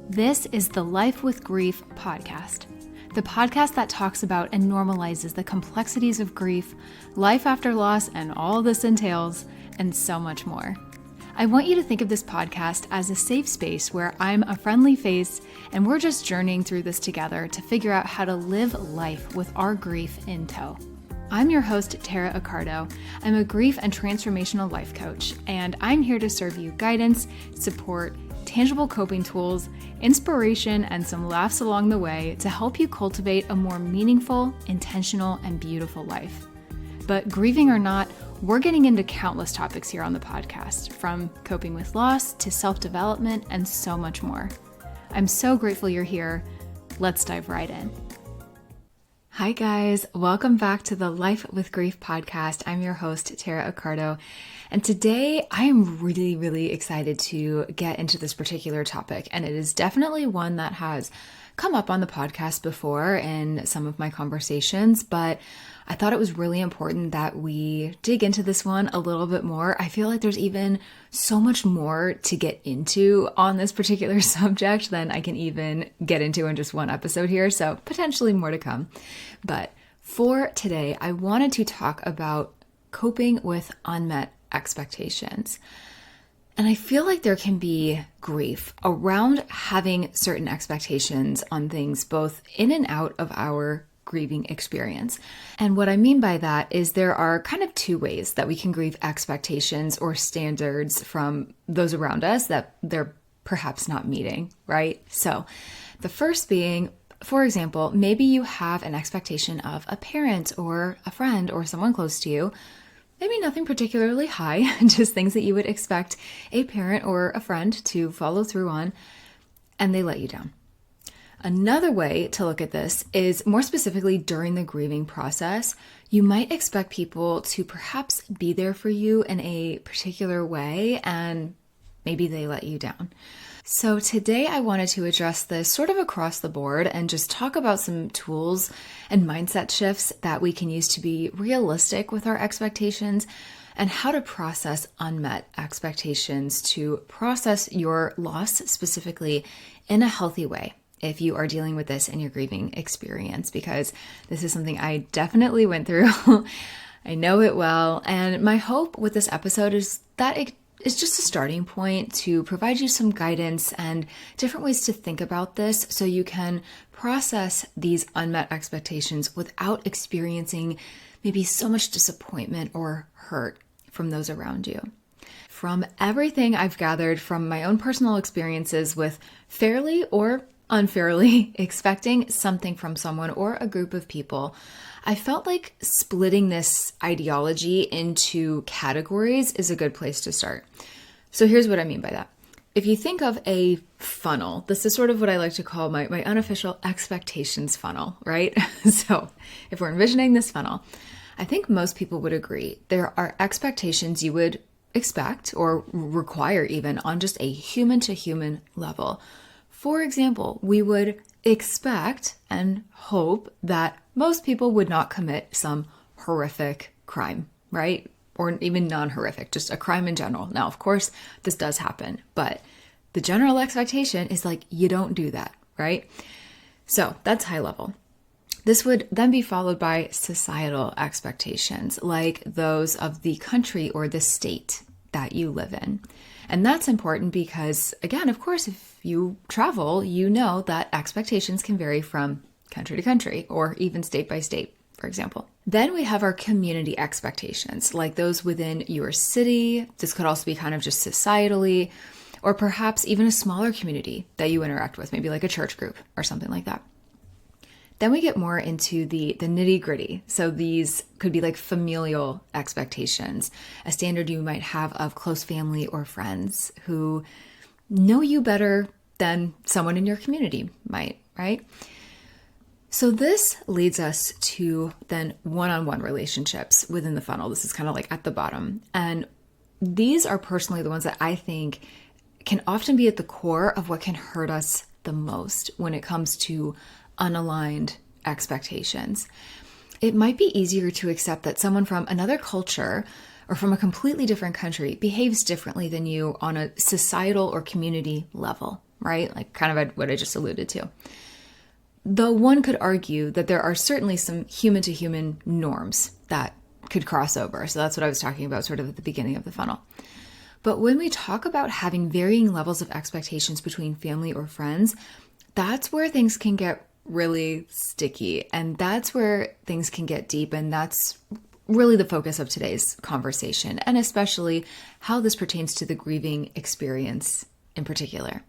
This is the Life with Grief podcast, the podcast that talks about and normalizes the complexities of grief, life after loss, and all this entails, and so much more. I want you to think of this podcast as a safe space where I'm a friendly face and we're just journeying through this together to figure out how to live life with our grief in tow. I'm your host, Tara Accardo. I'm a grief and transformational life coach, and I'm here to serve you guidance, support, tangible coping tools, inspiration, and some laughs along the way to help you cultivate a more meaningful, intentional, and beautiful life. But grieving or not, we're getting into countless topics here on the podcast, from coping with loss to self-development and so much more. I'm so grateful you're here. Let's dive right in. Hi guys, welcome back to the Life with Grief podcast. I'm your host, Tara Accardo, and today I am really excited to get into this particular topic, and it is definitely one that has come up on the podcast before in some of my conversations, but I thought it was really important that we dig into this one a little bit more. I feel like there's even so much more to get into on this particular subject than I can even get into in just one episode here, so potentially more to come. But for today, I wanted to talk about coping with unmet expectations. And I feel like there can be grief around having certain expectations on things both in and out of our grieving experience. And what I mean by that is there are kind of two ways that we can grieve expectations or standards from those around us that they're perhaps not meeting, right? So the first being, for example, maybe you have an expectation of a parent or a friend or someone close to you. Maybe nothing particularly high, just things that you would expect a parent or a friend to follow through on, and they let you down. Another way to look at this is more specifically during the grieving process. You might expect people to perhaps be there for you in a particular way, and maybe they let you down. So today I wanted to address this sort of across the board and just talk about some tools and mindset shifts that we can use to be realistic with our expectations and how to process unmet expectations, to process your loss specifically in a healthy way if you are dealing with this in your grieving experience, because this is something I definitely went through. I know it well. And my hope with this episode is that it's just a starting point to provide you some guidance and different ways to think about this so you can process these unmet expectations without experiencing maybe so much disappointment or hurt from those around you. From everything I've gathered from my own personal experiences with fairly or unfairly expecting something from someone or a group of people, I felt like splitting this ideology into categories is a good place to start. So here's what I mean by that. If you think of a funnel, this is sort of what I like to call my unofficial expectations funnel, right? So if we're envisioning this funnel, I think most people would agree there are expectations you would expect or require even on just a human-to-human level. For example, we would expect and hope that most people would not commit some horrific crime, right? Or even non-horrific, just a crime in general. Now, of course, this does happen, but the general expectation is like, you don't do that, right? So that's high level. This would then be followed by societal expectations, like those of the country or the state that you live in. And that's important because, again, of course, if you travel, you know that expectations can vary from country to country or even state by state, for example. Then we have our community expectations, like those within your city. This could also be kind of just societally, or perhaps even a smaller community that you interact with, maybe like a church group or something like that. Then we get more into the nitty gritty. So these could be like familial expectations, a standard you might have of close family or friends who know you better than someone in your community might, right? So this leads us to then one-on-one relationships within the funnel. This is kind of like at the bottom. And these are personally the ones that I think can often be at the core of what can hurt us the most when it comes to unaligned expectations. It might be easier to accept that someone from another culture or from a completely different country behaves differently than you on a societal or community level, right? Like kind of what I just alluded to. Though one could argue that there are certainly some human to human norms that could cross over. So that's what I was talking about sort of at the beginning of the funnel. But when we talk about having varying levels of expectations between family or friends, that's where things can get really sticky. And that's where things can get deep. And that's really the focus of today's conversation, and especially how this pertains to the grieving experience in particular.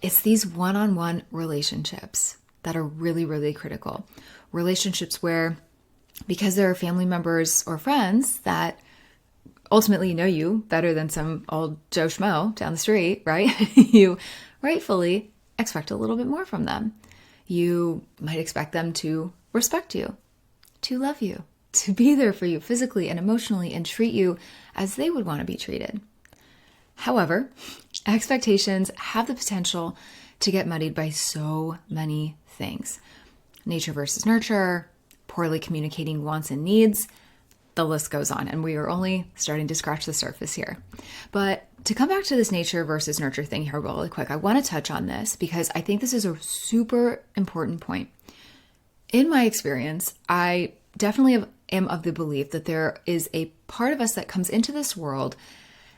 It's these one-on-one relationships that are really, really critical. Relationships where, because there are family members or friends that ultimately know you better than some old Joe Schmo down the street, right? You rightfully expect a little bit more from them. You might expect them to respect you, to love you, to be there for you physically and emotionally, and treat you as they would want to be treated. However, expectations have the potential to get muddied by so many things. Nature versus nurture, poorly communicating wants and needs, the list goes on, and we are only starting to scratch the surface here. But to come back to this nature versus nurture thing here really quick, I want to touch on this because I think this is a super important point. In my experience, I definitely am of the belief that there is a part of us that comes into this world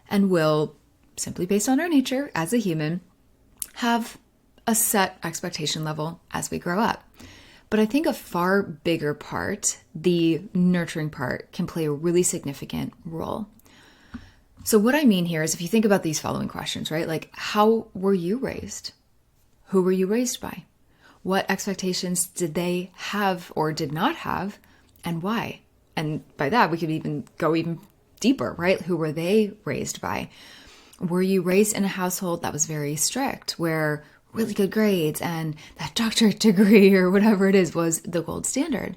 and will, simply based on our nature as a human, have a set expectation level as we grow up. But I think a far bigger part, the nurturing part, can play a really significant role. So what I mean here is if you think about these following questions, right? Like, how were you raised? Who were you raised by? What expectations did they have or did not have, and why? And by that, we could even go even deeper, right? Who were they raised by? Were you raised in a household that was very strict, where really good grades and that doctorate degree or whatever it is was the gold standard?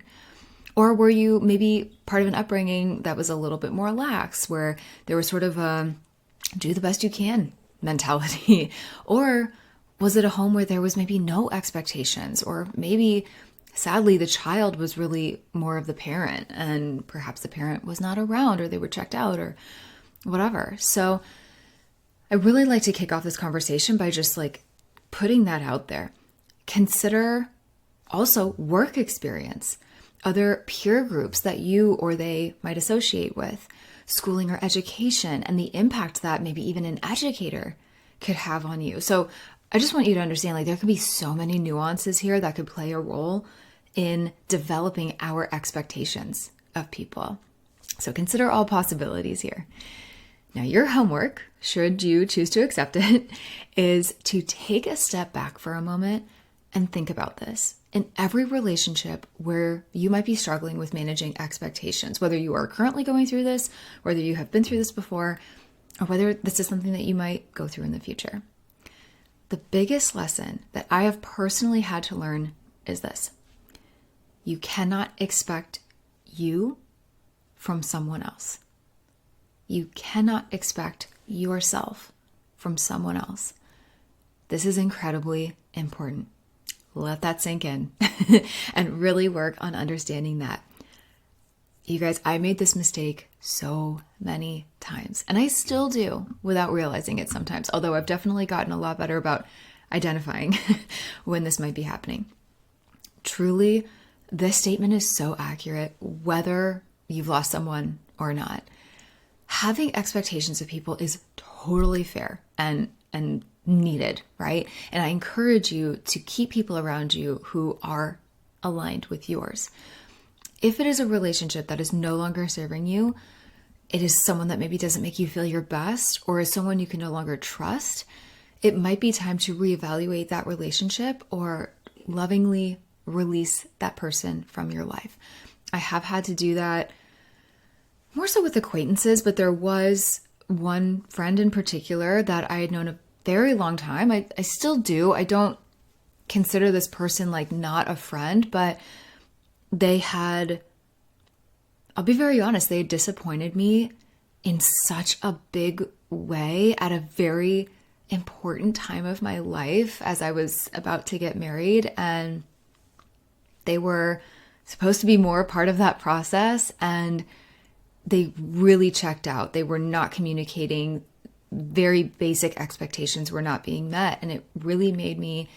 Or were you maybe part of an upbringing that was a little bit more lax, where there was sort of a do the best you can mentality? Or was it a home where there was maybe no expectations, or maybe sadly the child was really more of the parent and perhaps the parent was not around, or they were checked out or whatever? So I really like to kick off this conversation by just like putting that out there. Consider also work experience, other peer groups that you or they might associate with, schooling or education, and the impact that maybe even an educator could have on you. So I just want you to understand, like, there could be so many nuances here that could play a role in developing our expectations of people. So consider all possibilities here. Now, your homework, should you choose to accept it, is to take a step back for a moment and think about this. In every relationship where you might be struggling with managing expectations, whether you are currently going through this, whether you have been through this before, or whether this is something that you might go through in the future, the biggest lesson that I have personally had to learn is this: you cannot expect you from someone else. You cannot expect yourself from someone else. This is incredibly important. Let that sink in and really work on understanding that. You guys, I made this mistake so many times, and I still do without realizing it sometimes, although I've definitely gotten a lot better about identifying when this might be happening. Truly, this statement is so accurate, whether you've lost someone or not. Having expectations of people is totally fair and needed, right? And I encourage you to keep people around you who are aligned with yours. If it is a relationship that is no longer serving you, it is someone that maybe doesn't make you feel your best, or is someone you can no longer trust, it might be time to reevaluate that relationship or lovingly release that person from your life. I have had to do that more so with acquaintances, but there was one friend in particular that I had known a very long time. I still do. I don't consider this person like not a friend, but they had, I'll be very honest, they had disappointed me in such a big way at a very important time of my life as I was about to get married. And they were supposed to be more a part of that process, and they really checked out. They were not communicating very basic expectations were not being met. And it really made me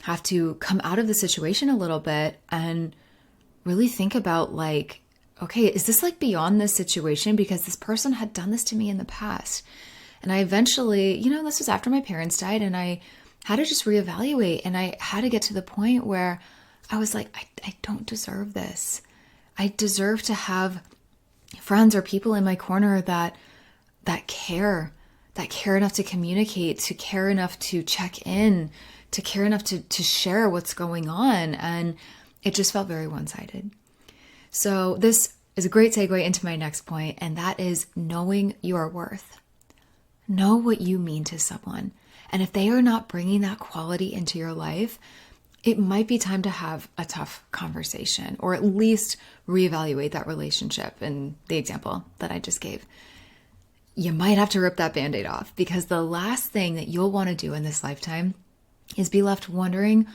have to come out of the situation a little bit and really think about like, okay, is this like beyond this situation? Because this person had done this to me in the past. And I eventually, this was after my parents died, and I had to just reevaluate, and I had to get to the point where I was like, I don't deserve this. I deserve to have friends or people in my corner that care enough to communicate, to care enough to check in, to care enough to share what's going on. And it just felt very one-sided. So this is a great segue into my next point, and that is knowing your worth. Know what you mean to someone. And if they are not bringing that quality into your life, it might be time to have a tough conversation, or at least reevaluate that relationship in the example that I just gave. You might have to rip that Band-Aid off, because the last thing that you'll want to do in this lifetime is be left wondering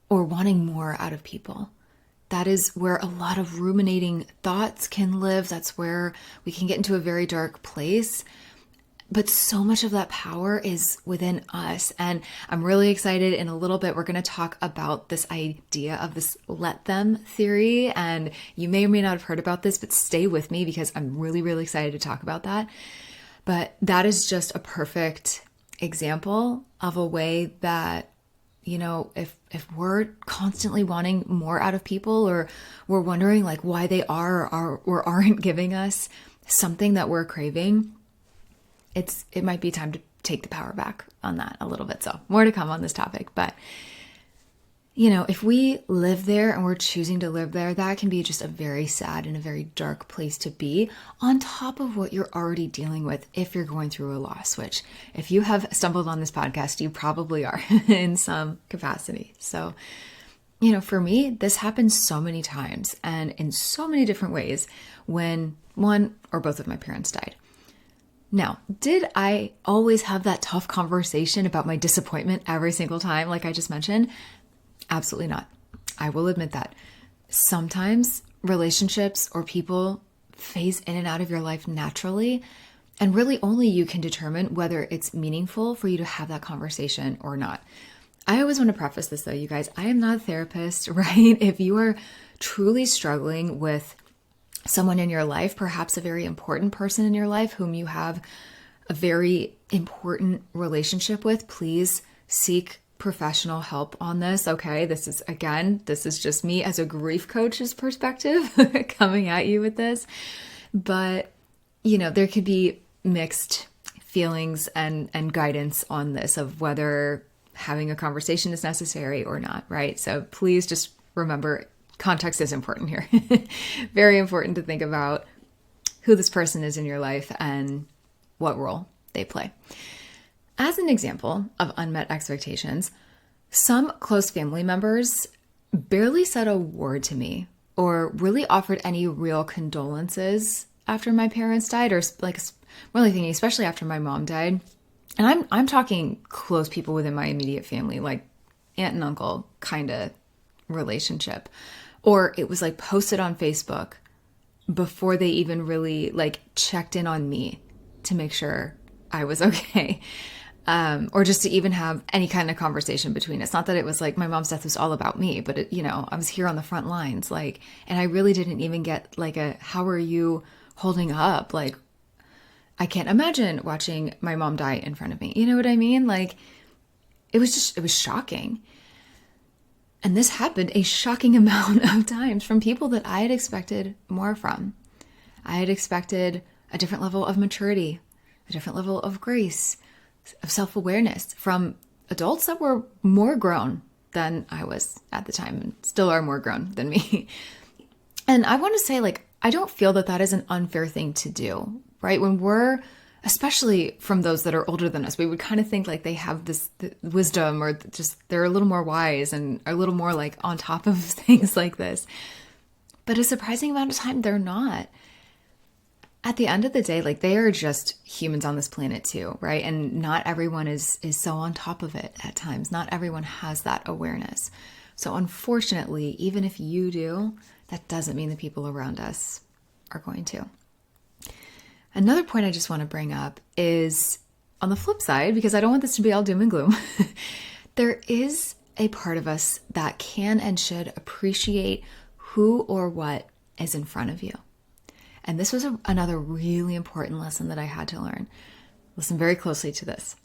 or wanting more out of people. That is where a lot of ruminating thoughts can live. That's where we can get into a very dark place. But so much of that power is within us. And I'm really excited. In a little bit, we're going to talk about this idea of this let them theory. And you may or may not have heard about this, but stay with me because I'm really, really excited to talk about that. But that is just a perfect example of a way that, if we're constantly wanting more out of people, or we're wondering like why they are or aren't giving us something that we're craving, it might be time to take the power back on that a little bit. So more to come on this topic. But, if we live there and we're choosing to live there, that can be just a very sad and a very dark place to be, on top of what you're already dealing with if you're going through a loss, which if you have stumbled on this podcast, you probably are in some capacity. So, for me, this happens so many times and in so many different ways when one or both of my parents died. Now, did I always have that tough conversation about my disappointment every single time, like I just mentioned? Absolutely not. I will admit that. Sometimes relationships or people phase in and out of your life naturally, and really only you can determine whether it's meaningful for you to have that conversation or not. I always want to preface this though, you guys. I am not a therapist, right? If you are truly struggling with someone in your life, perhaps a very important person in your life whom you have a very important relationship with, please seek professional help on this. Okay. This is just me as a grief coach's perspective coming at you with this. But, there could be mixed feelings and guidance on this of whether having a conversation is necessary or not. Right. So please just remember, context is important here. Very important to think about who this person is in your life and what role they play. As an example of unmet expectations, some close family members barely said a word to me or really offered any real condolences after my parents died, or like really thinking, especially after my mom died. And I'm talking close people within my immediate family, like aunt and uncle kind of relationship. Or it was like posted on Facebook before they even really like checked in on me to make sure I was okay. Or just to even have any kind of conversation between us. Not that it was like my mom's death was all about me, but I was here on the front lines, like, and I really didn't even get like how are you holding up? Like, I can't imagine watching my mom die in front of me. You know what I mean? Like, it was shocking. And this happened a shocking amount of times from people that I had expected more from. I had expected a different level of maturity, a different level of grace, of self-awareness from adults that were more grown than I was at the time, and still are more grown than me. And I want to say, like, I don't feel that is an unfair thing to do, right? When we're, especially from those that are older than us, we would kind of think like they have this wisdom, or just they're a little more wise and are a little more like on top of things like this. But a surprising amount of time, they're not. At the end of the day, like, they are just humans on this planet too, right? And not everyone is so on top of it at times. Not everyone has that awareness. So unfortunately, even if you do, that doesn't mean the people around us are going to. Another point I just want to bring up is on the flip side, because I don't want this to be all doom and gloom, there is a part of us that can and should appreciate who or what is in front of you. And this was another really important lesson that I had to learn. Listen very closely to this.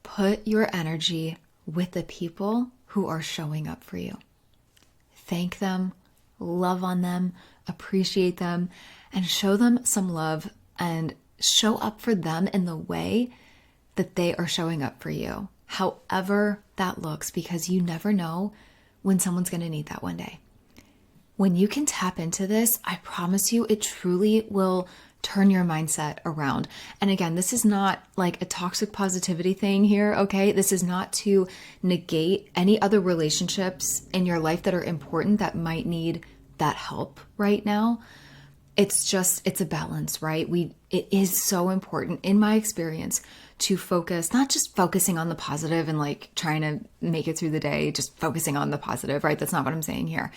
Put your energy with the people who are showing up for you. Thank them, love on them, appreciate them, and show them some love and show up for them in the way that they are showing up for you, however that looks, because you never know when someone's going to need that one day. When you can tap into this, I promise you, it truly will turn your mindset around. And again, this is not like a toxic positivity thing here, okay? This is not to negate any other relationships in your life that are important that might need that help right now. It's a balance, right? It is so important in my experience to focus, not just focusing on the positive and like trying to make it through the day, just focusing on the positive, right? That's not what I'm saying here.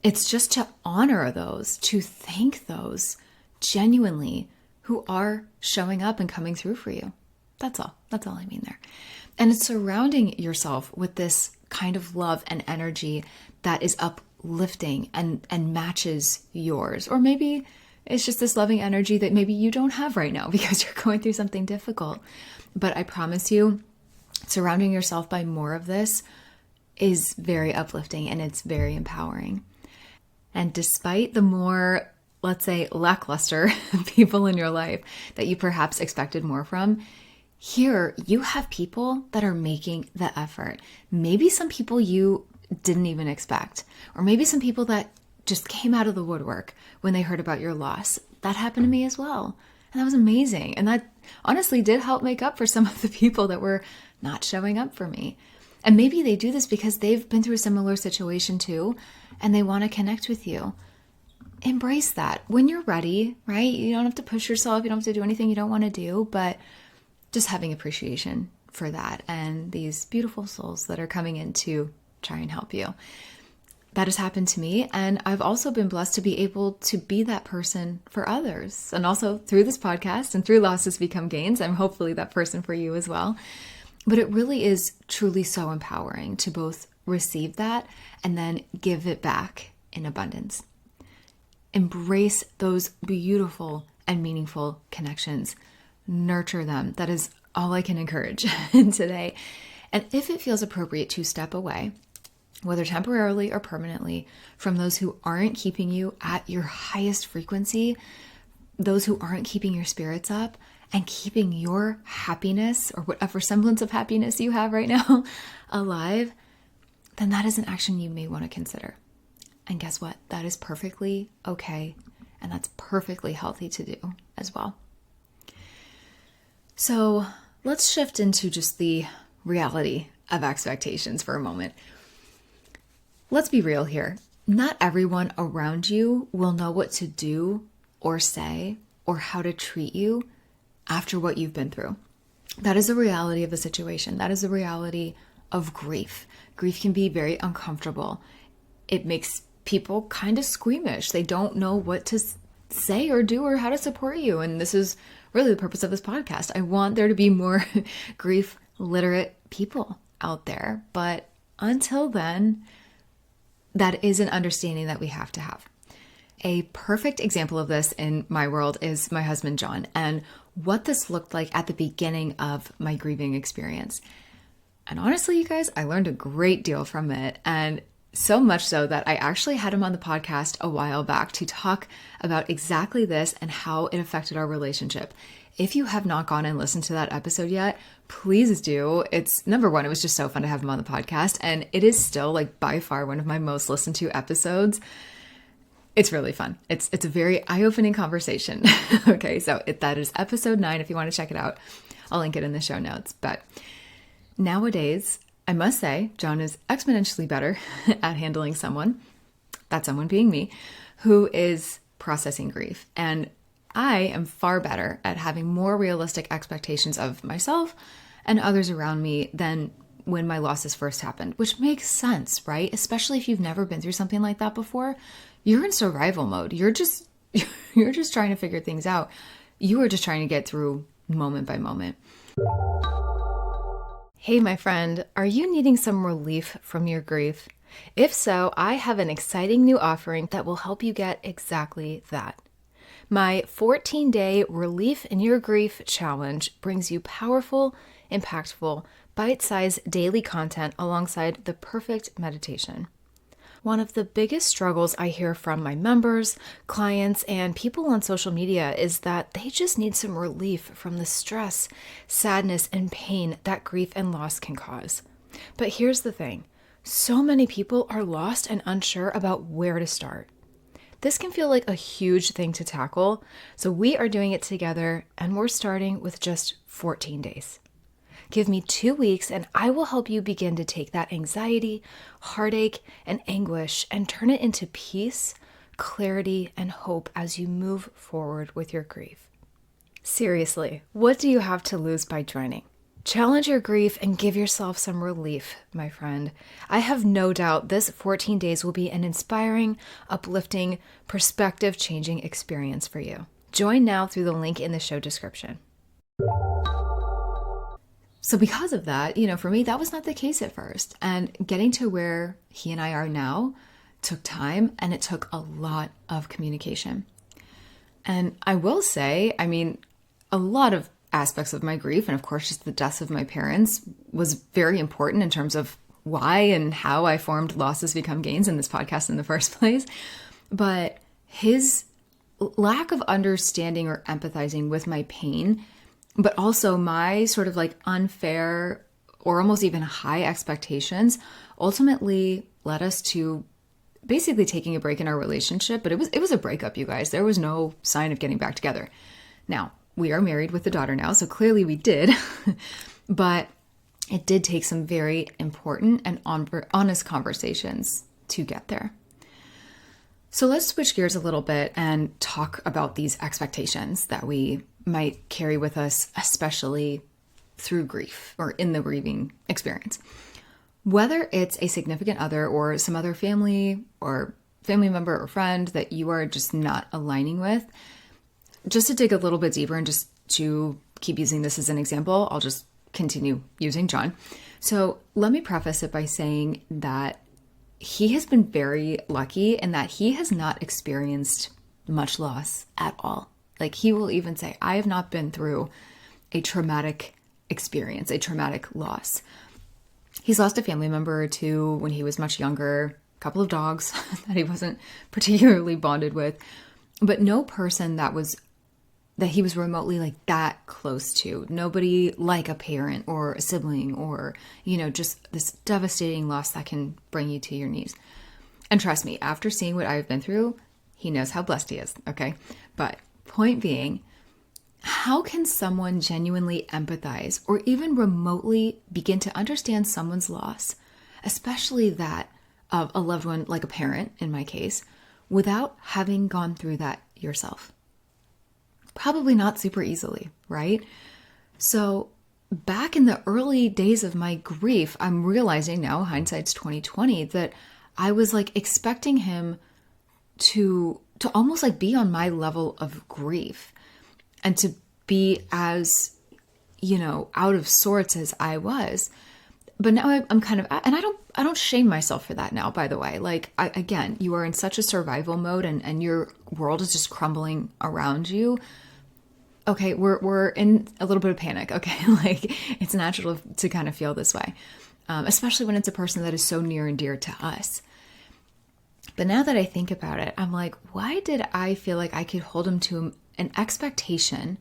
It's just to honor those, to thank those genuinely who are showing up and coming through for you. That's all I mean there. And it's surrounding yourself with this kind of love and energy that is uplifting and matches yours. Or maybe it's just this loving energy that maybe you don't have right now because you're going through something difficult. But I promise you, surrounding yourself by more of this is very uplifting and it's very empowering. And despite the more, let's say, lackluster people in your life that you perhaps expected more from, here you have people that are making the effort. Maybe some people you didn't even expect, or maybe some people that just came out of the woodwork when they heard about your loss. That happened to me as well. And that was amazing. And that honestly did help make up for some of the people that were not showing up for me. And maybe they do this because they've been through a similar situation too, and they want to connect with you. Embrace that when you're ready, right? You don't have to push yourself. You don't have to do anything you don't want to do, but just having appreciation for that and these beautiful souls that are coming in to try and help you. That has happened to me. And I've also been blessed to be able to be that person for others. And also through this podcast and through Losses Become Gains, I'm hopefully that person for you as well. But it really is truly so empowering to both receive that and then give it back in abundance. Embrace those beautiful and meaningful connections. Nurture them. That is all I can encourage today. And if it feels appropriate to step away, whether temporarily or permanently, from those who aren't keeping you at your highest frequency, those who aren't keeping your spirits up and keeping your happiness or whatever semblance of happiness you have right now alive, then that is an action you may want to consider. And guess what? That is perfectly okay. And that's perfectly healthy to do as well. So let's shift into just the reality of expectations for a moment. Let's be real here. Not everyone around you will know what to do or say or how to treat you after what you've been through. That is the reality of the situation. That is the reality of grief. Grief can be very uncomfortable. It makes people kind of squeamish. They don't know what to say or do or how to support you. And this is really the purpose of this podcast. I want there to be more grief literate people out there. But until then, that is an understanding that we have to have. A perfect example of this in my world is my husband, John, and what this looked like at the beginning of my grieving experience. And honestly, you guys, I learned a great deal from it. And so much so that I actually had him on the podcast a while back to talk about exactly this and how it affected our relationship. If you have not gone and listened to that episode yet, please do. It's number one, it was just so fun to have him on the podcast. And it is still like by far one of my most listened to episodes. It's really fun. It's a very eye-opening conversation. Okay, so that is episode 9 if you want to check it out. I'll link it in the show notes. But nowadays, I must say, John is exponentially better at handling someone, that someone being me, who is processing grief. And I am far better at having more realistic expectations of myself and others around me than when my losses first happened, which makes sense, right? Especially if you've never been through something like that before. You're in survival mode. You're just trying to figure things out. You are just trying to get through moment by moment. Hey, my friend, are you needing some relief from your grief? If so, I have an exciting new offering that will help you get exactly that. My 14-day Relief in Your Grief challenge brings you powerful, impactful, bite-sized daily content alongside the perfect meditation. One of the biggest struggles I hear from my members, clients, and people on social media is that they just need some relief from the stress, sadness, and pain that grief and loss can cause. But here's the thing. So many people are lost and unsure about where to start. This can feel like a huge thing to tackle, so we are doing it together, and we're starting with just 14 days. Give me 2 weeks and I will help you begin to take that anxiety, heartache, and anguish and turn it into peace, clarity, and hope as you move forward with your grief. Seriously, what do you have to lose by joining? Challenge your grief and give yourself some relief, my friend. I have no doubt this 14 days will be an inspiring, uplifting, perspective-changing experience for you. Join now through the link in the show description. So because of that, for me, that was not the case at first. And getting to where he and I are now took time, and it took a lot of communication. And I will say, a lot of aspects of my grief, and of course, just the deaths of my parents, was very important in terms of why and how I formed Losses Become Gains in this podcast in the first place. But his lack of understanding or empathizing with my pain, but also my sort of like unfair or almost even high expectations, ultimately led us to basically taking a break in our relationship. But it was a breakup, you guys. There was no sign of getting back together. Now, we are married with a daughter now, so clearly we did. But it did take some very important and honest conversations to get there. So let's switch gears a little bit and talk about these expectations that we might carry with us, especially through grief or in the grieving experience. Whether it's a significant other or some other family member or friend that you are just not aligning with, just to dig a little bit deeper and just to keep using this as an example, I'll just continue using John. So let me preface it by saying that he has been very lucky in that he has not experienced much loss at all. Like, he will even say, I have not been through a traumatic experience, a traumatic loss. He's lost a family member or two when he was much younger, a couple of dogs that he wasn't particularly bonded with, but no person that he was remotely like that close to. Nobody like a parent or a sibling or, just this devastating loss that can bring you to your knees. And trust me, after seeing what I've been through, he knows how blessed he is, okay? But point being, how can someone genuinely empathize or even remotely begin to understand someone's loss, especially that of a loved one, like a parent in my case, without having gone through that yourself? Probably not super easily, right? So back in the early days of my grief, I'm realizing now, hindsight's 2020, that I was like expecting him to almost like be on my level of grief and to be as, out of sorts as I was. But now I'm kind of, and I don't shame myself for that now, by the way. Like, again, you are in such a survival mode and your world is just crumbling around you. Okay, we're in a little bit of panic, okay? Like, it's natural to kind of feel this way, especially when it's a person that is so near and dear to us. But now that I think about it, I'm like, why did I feel like I could hold him to an expectation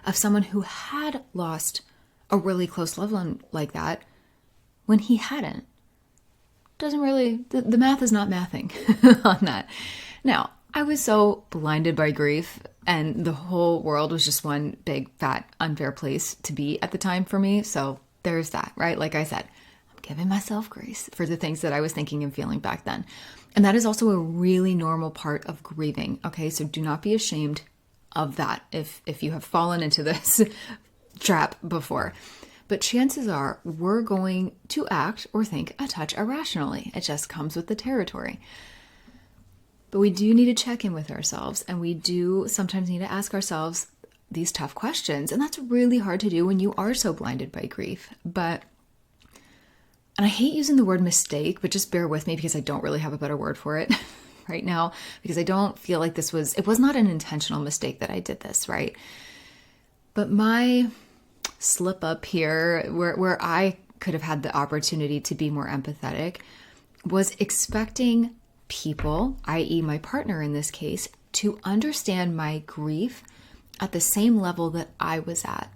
of someone who had lost a really close loved one like that when he hadn't? Doesn't really, the math is not mathing on that. Now, I was so blinded by grief, and the whole world was just one big, fat, unfair place to be at the time for me. So there's that, right? Like I said, I'm giving myself grace for the things that I was thinking and feeling back then. And that is also a really normal part of grieving, okay? So do not be ashamed of that if you have fallen into this trap before. But chances are we're going to act or think a touch irrationally. It just comes with the territory. But we do need to check in with ourselves, and we do sometimes need to ask ourselves, these tough questions. And that's really hard to do when you are so blinded by grief. And I hate using the word mistake, but just bear with me because I don't really have a better word for it right now, because I don't feel like it was not an intentional mistake that I did this, right? But my slip up here, where I could have had the opportunity to be more empathetic, was expecting people, i.e. my partner in this case, to understand my grief at the same level that I was at.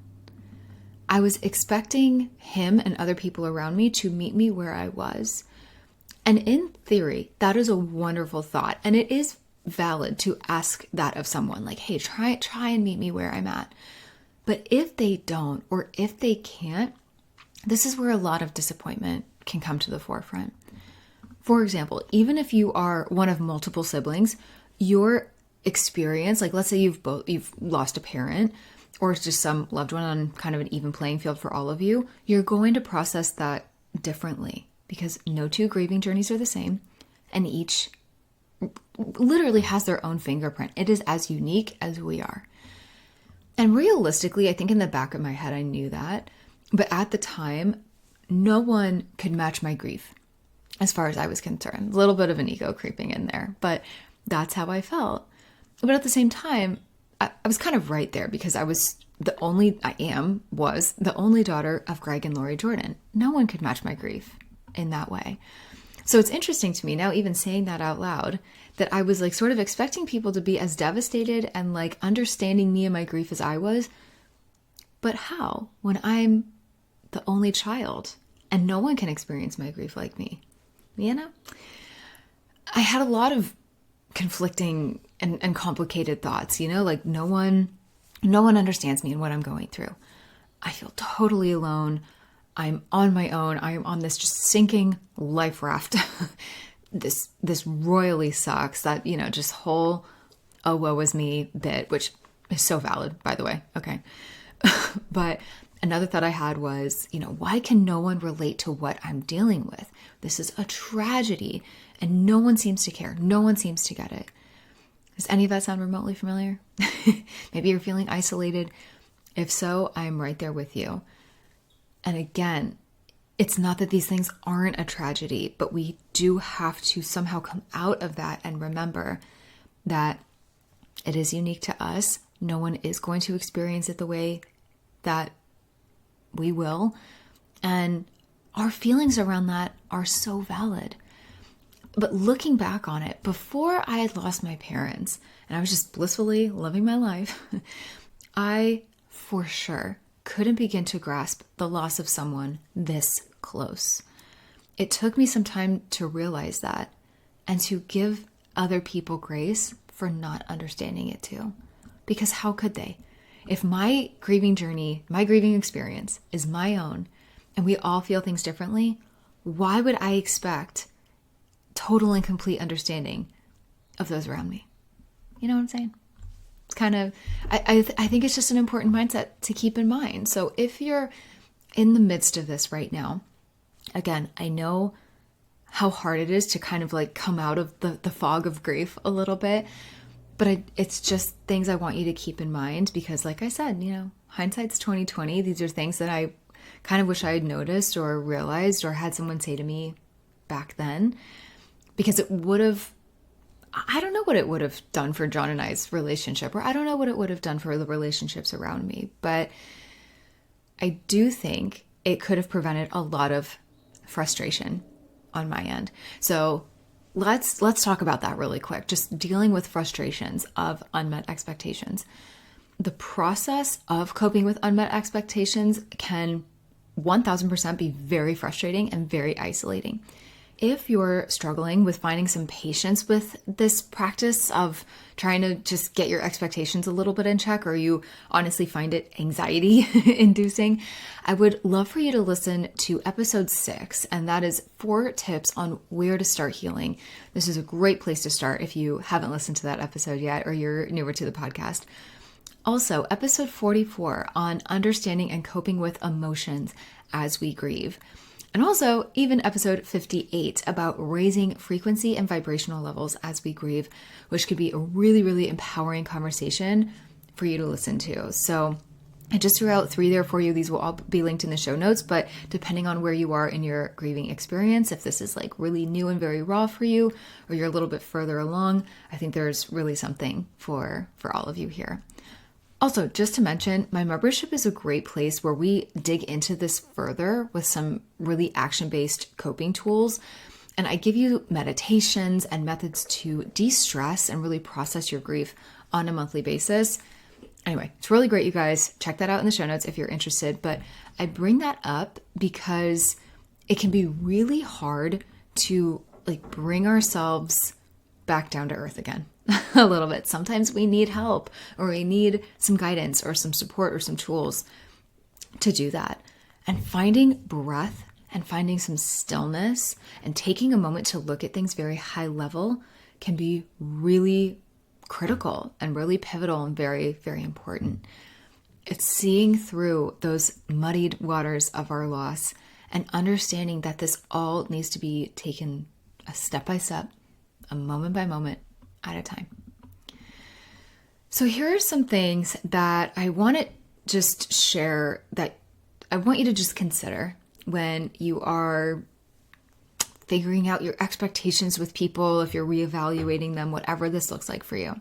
I was expecting him and other people around me to meet me where I was. And in theory, that is a wonderful thought. And it is valid to ask that of someone, like, hey, try and meet me where I'm at. But if they don't, or if they can't, this is where a lot of disappointment can come to the forefront. For example, even if you are one of multiple siblings, your experience, like let's say you've lost a parent, or it's just some loved one on kind of an even playing field for all of you, you're going to process that differently because no two grieving journeys are the same, and each literally has their own fingerprint. It is as unique as we are. And realistically, I think in the back of my head, I knew that. But at the time, no one could match my grief as far as I was concerned. A little bit of an ego creeping in there, but that's how I felt. But at the same time, I was kind of right there because I was the only daughter of Greg and Lori Jordan. No one could match my grief in that way. So it's interesting to me now, even saying that out loud, that I was like sort of expecting people to be as devastated and like understanding me and my grief as I was. But how? When I'm the only child and no one can experience my grief like me, you know? I had a lot of conflicting and complicated thoughts, like no one understands me and what I'm going through. I feel totally alone. I'm on my own. I am on this just sinking life raft. This royally sucks, that, just whole, oh, woe is me bit, which is so valid, by the way. Okay. But another thought I had was, why can no one relate to what I'm dealing with? This is a tragedy and no one seems to care. No one seems to get it. Does any of that sound remotely familiar? Maybe you're feeling isolated. If so, I'm right there with you. And again, it's not that these things aren't a tragedy, but we do have to somehow come out of that and remember that it is unique to us. No one is going to experience it the way that we will. And our feelings around that are so valid. But looking back on it, before I had lost my parents and I was just blissfully living my life, I for sure couldn't begin to grasp the loss of someone this close. It took me some time to realize that and to give other people grace for not understanding it too. Because how could they? If my grieving journey, my grieving experience is my own, and we all feel things differently, why would I expect total and complete understanding of those around me? You know what I'm saying? It's kind of, I think it's just an important mindset to keep in mind. So if you're in the midst of this right now, again, I know how hard it is to kind of like come out of the fog of grief a little bit, but it's just things I want you to keep in mind because like I said, hindsight's 20/20. These are things that I kind of wish I had noticed or realized or had someone say to me back then, because it would have, I don't know what it would have done for John and I's relationship, or I don't know what it would have done for the relationships around me, but I do think it could have prevented a lot of frustration on my end. So let's talk about that really quick. Just dealing with frustrations of unmet expectations. The process of coping with unmet expectations can 1000% be very frustrating and very isolating. If you're struggling with finding some patience with this practice of trying to just get your expectations a little bit in check, or you honestly find it anxiety inducing, I would love for you to listen to episode 6, and that is 4 tips on where to start healing. This is a great place to start if you haven't listened to that episode yet, or you're newer to the podcast. Also, episode 44 on understanding and coping with emotions as we grieve. And also even episode 58 about raising frequency and vibrational levels as we grieve, which could be a really, really empowering conversation for you to listen to. So I just threw out 3 there for you. These will all be linked in the show notes, but depending on where you are in your grieving experience, if this is like really new and very raw for you, or you're a little bit further along, I think there's really something for all of you here. Also, just to mention, my membership is a great place where we dig into this further with some really action-based coping tools. And I give you meditations and methods to de-stress and really process your grief on a monthly basis. Anyway, it's really great, you guys. Check that out in the show notes if you're interested. But I bring that up because it can be really hard to like bring ourselves back down to earth again a little bit. Sometimes we need help, or we need some guidance or some support or some tools to do that. And finding breath and finding some stillness and taking a moment to look at things very high level can be really critical and really pivotal and very, very important. It's seeing through those muddied waters of our loss and understanding that this all needs to be taken a step by step, a moment by moment at a time. So here are some things that I want to just share that I want you to just consider when you are figuring out your expectations with people, if you're reevaluating them, whatever this looks like for you.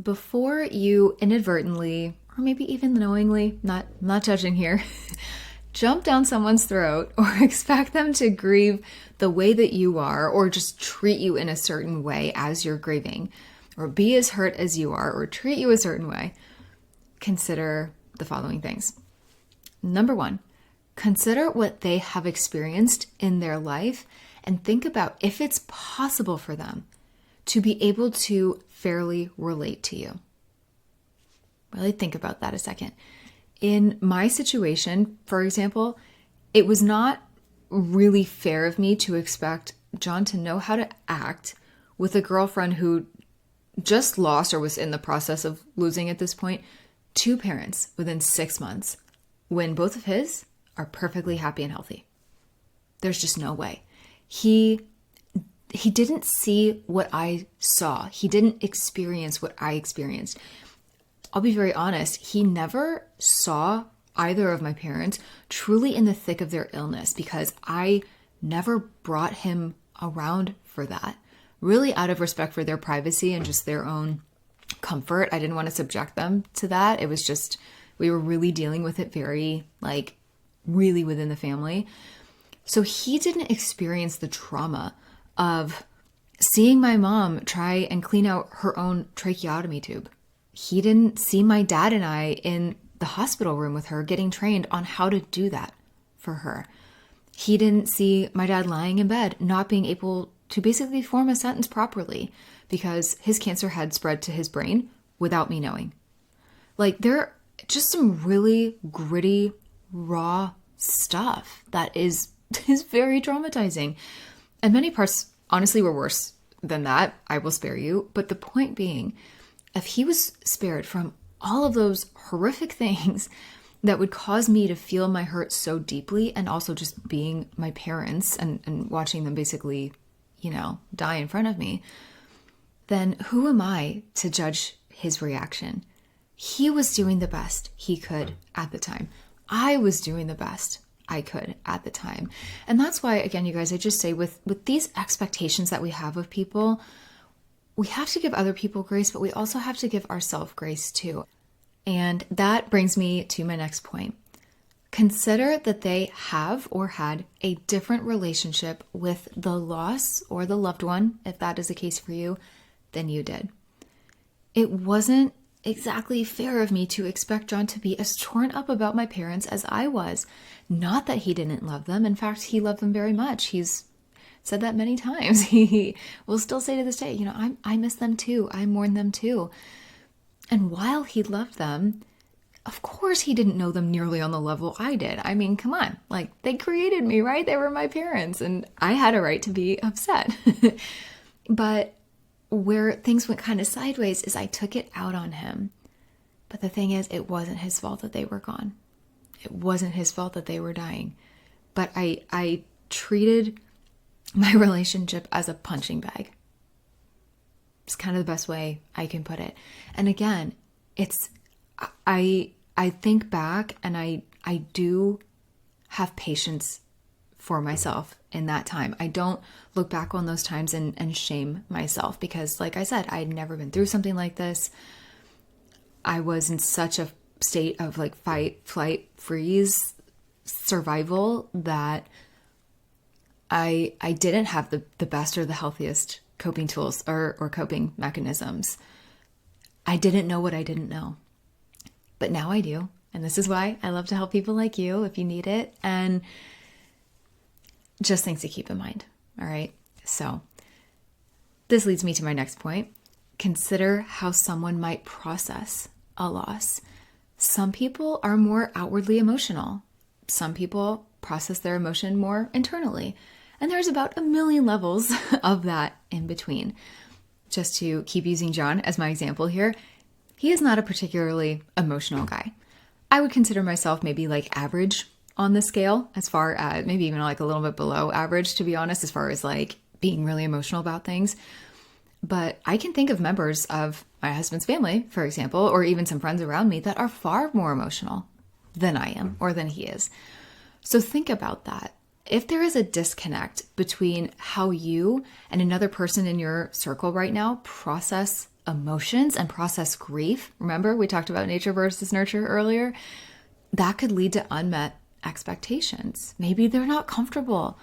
Before you inadvertently, or maybe even knowingly, not judging here, jump down someone's throat or expect them to grieve the way that you are, or just treat you in a certain way as you're grieving, or be as hurt as you are, or treat you a certain way, consider the following things. Number 1, consider what they have experienced in their life and think about if it's possible for them to be able to fairly relate to you. Really think about that a second. In my situation, for example, it was not really fair of me to expect John to know how to act with a girlfriend who just lost or was in the process of losing at this point 2 parents within 6 months when both of his are perfectly happy and healthy. There's just no way. He didn't see what I saw. He didn't experience what I experienced. I'll be very honest, he never saw either of my parents truly in the thick of their illness because I never brought him around for that. Really out of respect for their privacy and just their own comfort. I didn't want to subject them to that. It was just, we were really dealing with it very, really within the family. So he didn't experience the trauma of seeing my mom try and clean out her own tracheotomy tube. He didn't see my dad and I in the hospital room with her getting trained on how to do that for her. He didn't see my dad lying in bed, not being able to basically form a sentence properly because his cancer had spread to his brain without me knowing. There are just some really gritty, raw stuff that is very traumatizing. And many parts, honestly, were worse than that. I will spare you. But the point being, if he was spared from all of those horrific things that would cause me to feel my hurt so deeply, and also just being my parents and watching them basically, die in front of me, then who am I to judge his reaction? He was doing the best he could at the time. I was doing the best I could at the time. And that's why, again, you guys, I just say with these expectations that we have of people, we have to give other people grace, but we also have to give ourselves grace too. And that brings me to my next point. Consider that they have or had a different relationship with the loss or the loved one, if that is the case for you, than you did. It wasn't exactly fair of me to expect John to be as torn up about my parents as I was. Not that he didn't love them. In fact, he loved them very much. He's said that many times. He will still say to this day, I miss them too. I mourn them too. And while he loved them, of course he didn't know them nearly on the level I did. I mean, come on. They created me, right? They were my parents and I had a right to be upset. But where things went kind of sideways is I took it out on him. But the thing is, it wasn't his fault that they were gone. It wasn't his fault that they were dying. But I treated my relationship as a punching bag. It's kind of the best way I can put it. And again, I think back and I do have patience for myself in that time. I don't look back on those times and shame myself because, like I said, I had never been through something like this. I was in such a state of like fight, flight, freeze, survival that I didn't have the best or the healthiest coping tools or coping mechanisms. I didn't know what I didn't know. But now I do. And this is why I love to help people like you if you need it. And just things to keep in mind. All right. So this leads me to my next point. Consider how someone might process a loss. Some people are more outwardly emotional. Some people process their emotion more internally. And there's about a million levels of that in between. Just to keep using John as my example here, he is not a particularly emotional guy. I would consider myself maybe like average on the scale, as far as maybe even like a little bit below average, to be honest, as far as like being really emotional about things. But I can think of members of my husband's family, for example, or even some friends around me that are far more emotional than I am or than he is. So think about that. If there is a disconnect between how you and another person in your circle right now process emotions and process grief, remember we talked about nature versus nurture earlier, that could lead to unmet expectations. Maybe they're not comfortable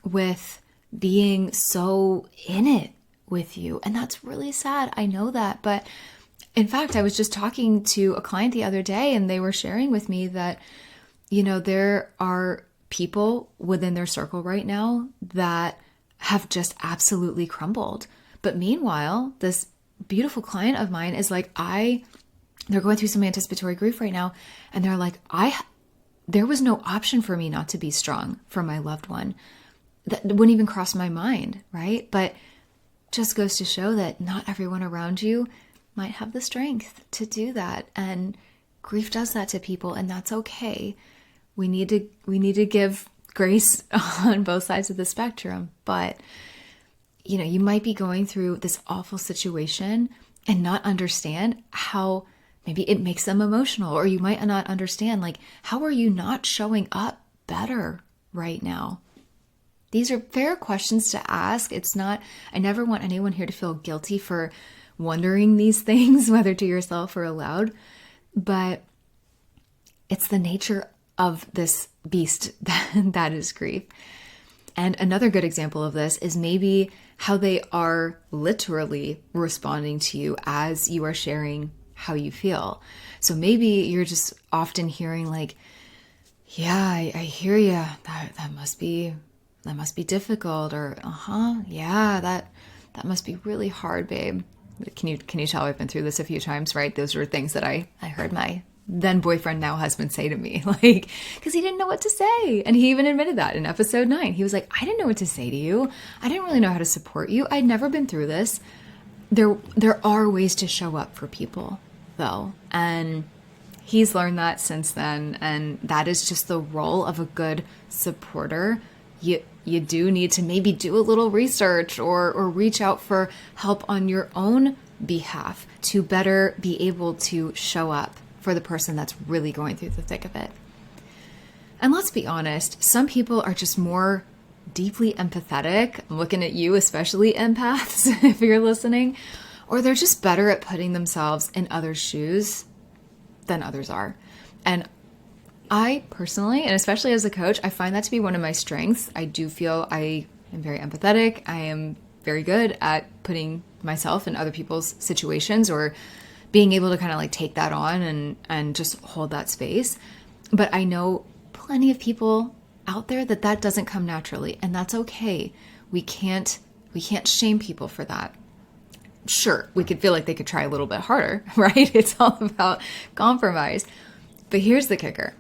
with being so in it with you. And that's really sad. I know that. But in fact, I was just talking to a client the other day and they were sharing with me that, there are people within their circle right now that have just absolutely crumbled. But meanwhile, this beautiful client of mine is like, they're going through some anticipatory grief right now. And they're like, there was no option for me not to be strong for my loved one. That wouldn't even cross my mind, right? But just goes to show that not everyone around you might have the strength to do that. And grief does that to people, and that's okay. We need to give grace on both sides of the spectrum. But, you might be going through this awful situation and not understand how maybe it makes them emotional, or you might not understand, like, how are you not showing up better right now? These are fair questions to ask. I never want anyone here to feel guilty for wondering these things, whether to yourself or aloud, but it's the nature of this beast that is grief. And another good example of this is maybe how they are literally responding to you as you are sharing how you feel. So maybe you're just often hearing like, yeah, I hear you. That must be difficult, or yeah, that must be really hard, babe. Can you tell I've been through this a few times, right? Those were things that I heard my then boyfriend, now husband, say to me, like, because he didn't know what to say. And he even admitted that in episode 9. He was like, I didn't know what to say to you. I didn't really know how to support you. I'd never been through this. There are ways to show up for people, though. And he's learned that since then. And that is just the role of a good supporter. You do need to maybe do a little research or reach out for help on your own behalf to better be able to show up for the person that's really going through the thick of it. And let's be honest, some people are just more deeply empathetic. I'm looking at you, especially empaths, if you're listening, or they're just better at putting themselves in others' shoes than others are. And I personally, and especially as a coach, I find that to be one of my strengths. I do feel I am very empathetic. I am very good at putting myself in other people's situations, or being able to kind of like take that on and just hold that space. But I know plenty of people out there that doesn't come naturally, and that's okay. We can't shame people for that. Sure, we could feel like they could try a little bit harder, right? It's all about compromise. But here's the kicker.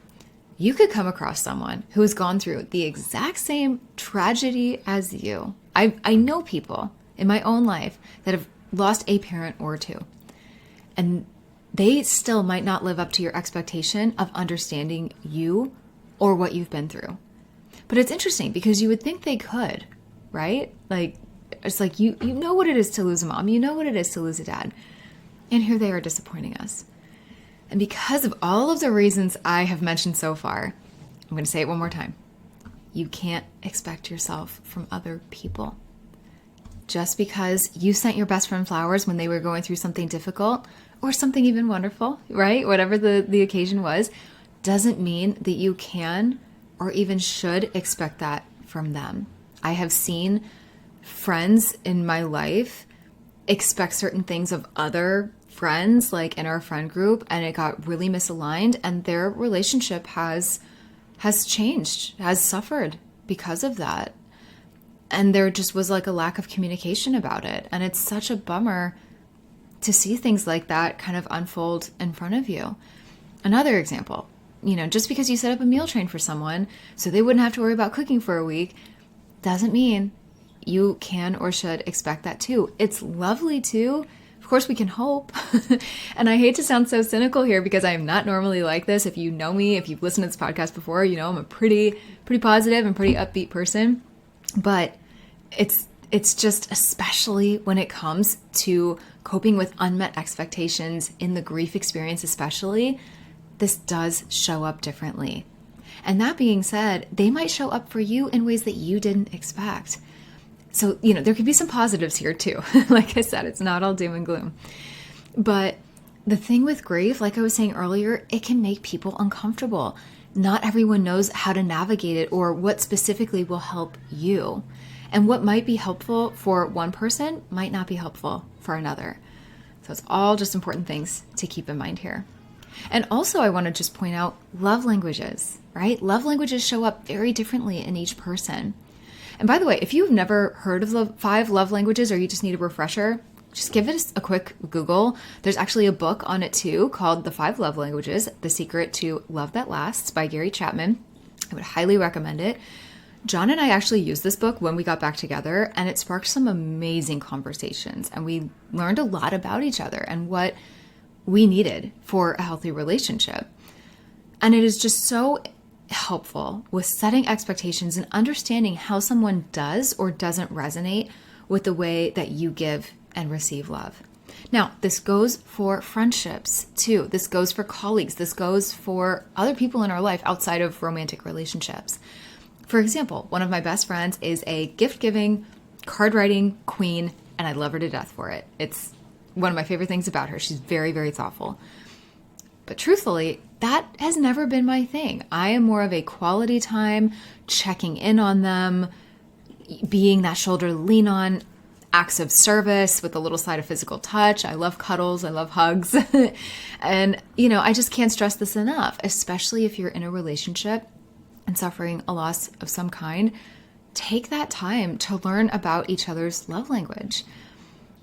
You could come across someone who has gone through the exact same tragedy as you. I know people in my own life that have lost a parent or two, and they still might not live up to your expectation of understanding you or what you've been through. But it's interesting because you would think they could, right? Like, it's like you know what it is to lose a mom. You know what it is to lose a dad. And here they are disappointing us. And because of all of the reasons I have mentioned so far, I'm going to say it one more time. You can't expect yourself from other people. Just because you sent your best friend flowers when they were going through something difficult or something even wonderful, right? Whatever the occasion was, doesn't mean that you can or even should expect that from them. I have seen friends in my life expect certain things of other friends, like in our friend group, and it got really misaligned, and their relationship has changed, has suffered because of that. And there just was like a lack of communication about it. And it's such a bummer to see things like that kind of unfold in front of you. Another example, just because you set up a meal train for someone so they wouldn't have to worry about cooking for a week doesn't mean you can or should expect that too. It's lovely too. Of course, we can hope. And I hate to sound so cynical here because I am not normally like this. If you know me, if you've listened to this podcast before, I'm a pretty positive and pretty upbeat person. But it's just, especially when it comes to coping with unmet expectations in the grief experience especially, this does show up differently. And that being said, they might show up for you in ways that you didn't expect. So, there could be some positives here too. Like I said, it's not all doom and gloom. But the thing with grief, like I was saying earlier, it can make people uncomfortable. Not everyone knows how to navigate it or what specifically will help you. And what might be helpful for one person might not be helpful for another. So it's all just important things to keep in mind here. And also I want to just point out love languages, right? Love languages show up very differently in each person. And by the way, if you've never heard of the 5 love languages or you just need a refresher, just give it a quick Google. There's actually a book on it too called The 5 Love Languages, The Secret to Love That Lasts by Gary Chapman. I would highly recommend it. John and I actually used this book when we got back together, and it sparked some amazing conversations. And we learned a lot about each other and what we needed for a healthy relationship. And it is just so helpful with setting expectations and understanding how someone does or doesn't resonate with the way that you give and receive love. Now, this goes for friendships too. This goes for colleagues. This goes for other people in our life outside of romantic relationships. For example, one of my best friends is a gift-giving, card-writing queen, and I love her to death for it. It's one of my favorite things about her. She's very, very thoughtful. But truthfully, that has never been my thing. I am more of a quality time, checking in on them, being that shoulder to lean on, acts of service with a little side of physical touch. I love cuddles. I love hugs. And, I just can't stress this enough, especially if you're in a relationship and suffering a loss of some kind. Take that time to learn about each other's love language.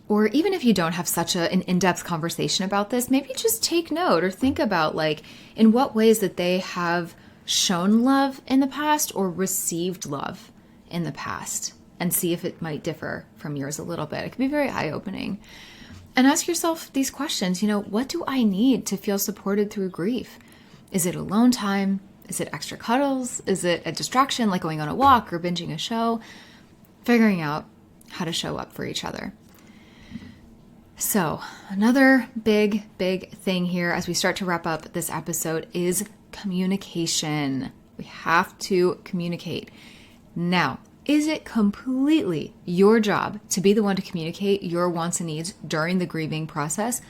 Or even if you don't have such an in-depth conversation about this, maybe just take note or think about in what ways that they have shown love in the past or received love in the past, and see if it might differ from yours a little bit. It can be very eye-opening. And ask yourself these questions. What do I need to feel supported through grief? Is it alone time? Is it extra cuddles? Is it a distraction like going on a walk or binging a show? Figuring out how to show up for each other. So another big thing here as we start to wrap up this episode is communication. We have to communicate. Now, is it completely your job to be the one to communicate your wants and needs during the grieving process?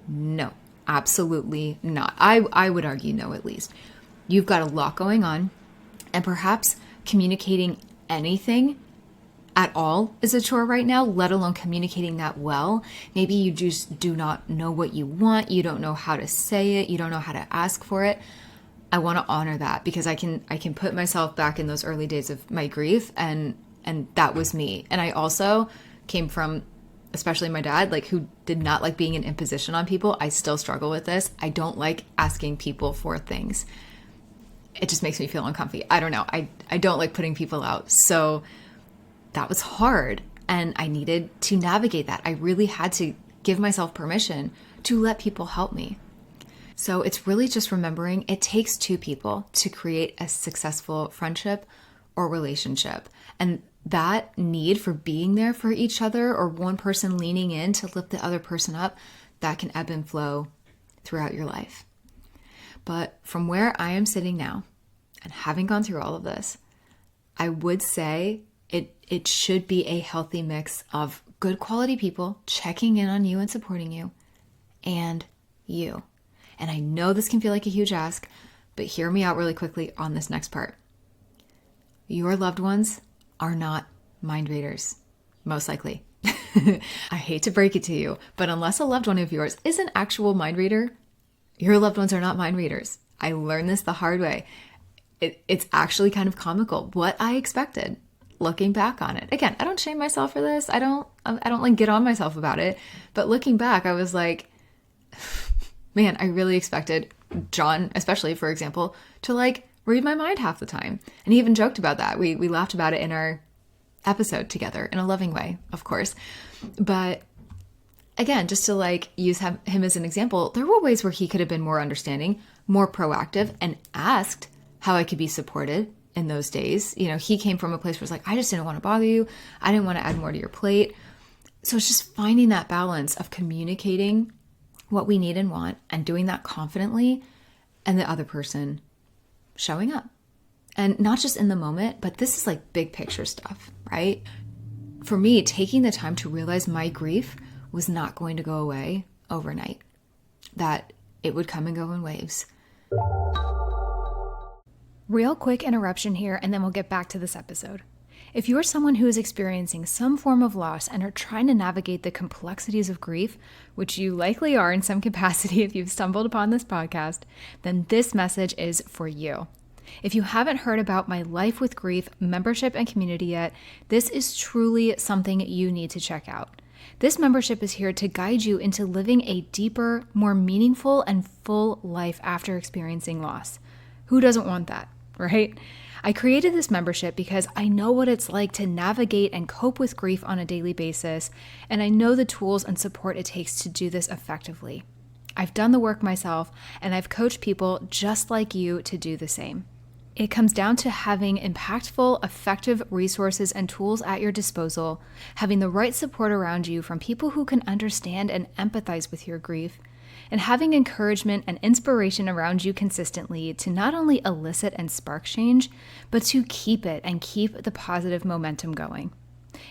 No, absolutely not. I would argue no, at least. You've got a lot going on, and perhaps communicating anything at all is a chore right now, let alone communicating that well. Maybe you just do not know what you want. You don't know how to say it. You don't know how to ask for it. I want to honor that because I can put myself back in those early days of my grief, and that was me. And I also came from, especially my dad, who did not like being an imposition on people. I still struggle with this. I don't like asking people for things. It just makes me feel uncomfy. I don't know. I don't like putting people out. So that was hard, and I needed to navigate that. I really had to give myself permission to let people help me. So it's really just remembering it takes 2 people to create a successful friendship or relationship. And that need for being there for each other, or one person leaning in to lift the other person up, that can ebb and flow throughout your life. But from where I am sitting now and having gone through all of this, I would say it should be a healthy mix of good quality people checking in on you and supporting you, and you. And I know this can feel like a huge ask, but hear me out really quickly on this next part. Your loved ones are not mind readers, most likely. I hate to break it to you, but unless a loved one of yours is an actual mind reader, your loved ones are not mind readers. I learned this the hard way. It's actually kind of comical what I expected looking back on it. Again, I don't shame myself for this. I don't like get on myself about it. But looking back, I was like, man, I really expected John, especially for example, to like read my mind half the time. And he even joked about that. We laughed about it in our episode together in a loving way, of course. But again, just to like use him as an example, there were ways where he could have been more understanding, more proactive, and asked how I could be supported in those days. You know, he came from a place where it's like, I just didn't want to bother you. I didn't want to add more to your plate. So it's just finding that balance of communicating what we need and want and doing that confidently, and the other person showing up. And not just in the moment, but this is like big picture stuff, right? For me, taking the time to realize my grief was not going to go away overnight, that it would come and go in waves. Real quick interruption here, and then we'll get back to this episode. If you're someone who is experiencing some form of loss and are trying to navigate the complexities of grief, which you likely are in some capacity if you've stumbled upon this podcast, then this message is for you. If you haven't heard about my Life with Grief membership and community yet, this is truly something you need to check out. This membership is here to guide you into living a deeper, more meaningful, and full life after experiencing loss. Who doesn't want that, right? I created this membership because I know what it's like to navigate and cope with grief on a daily basis, and I know the tools and support it takes to do this effectively. I've done the work myself, and I've coached people just like you to do the same. It comes down to having impactful, effective resources and tools at your disposal, having the right support around you from people who can understand and empathize with your grief, and having encouragement and inspiration around you consistently to not only elicit and spark change, but to keep it and keep the positive momentum going.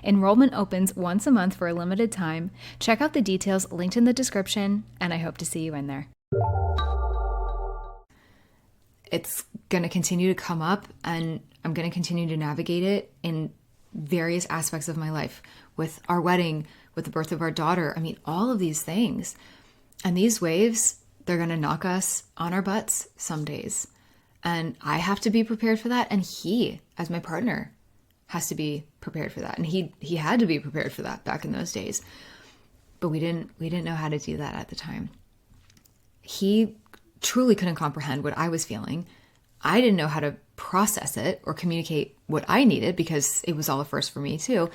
Enrollment opens once a month for a limited time. Check out the details linked in the description, and I hope to see you in there. It's going to continue to come up, and I'm going to continue to navigate it in various aspects of my life, with our wedding, with the birth of our daughter. I mean, all of these things. And these waves, they're going to knock us on our butts some days. And I have to be prepared for that. And he, as my partner, has to be prepared for that. And he had to be prepared for that back in those days. But we didn't know how to do that at the time. He truly couldn't comprehend what I was feeling. I didn't know how to process it or communicate what I needed, because it was all a first for me too.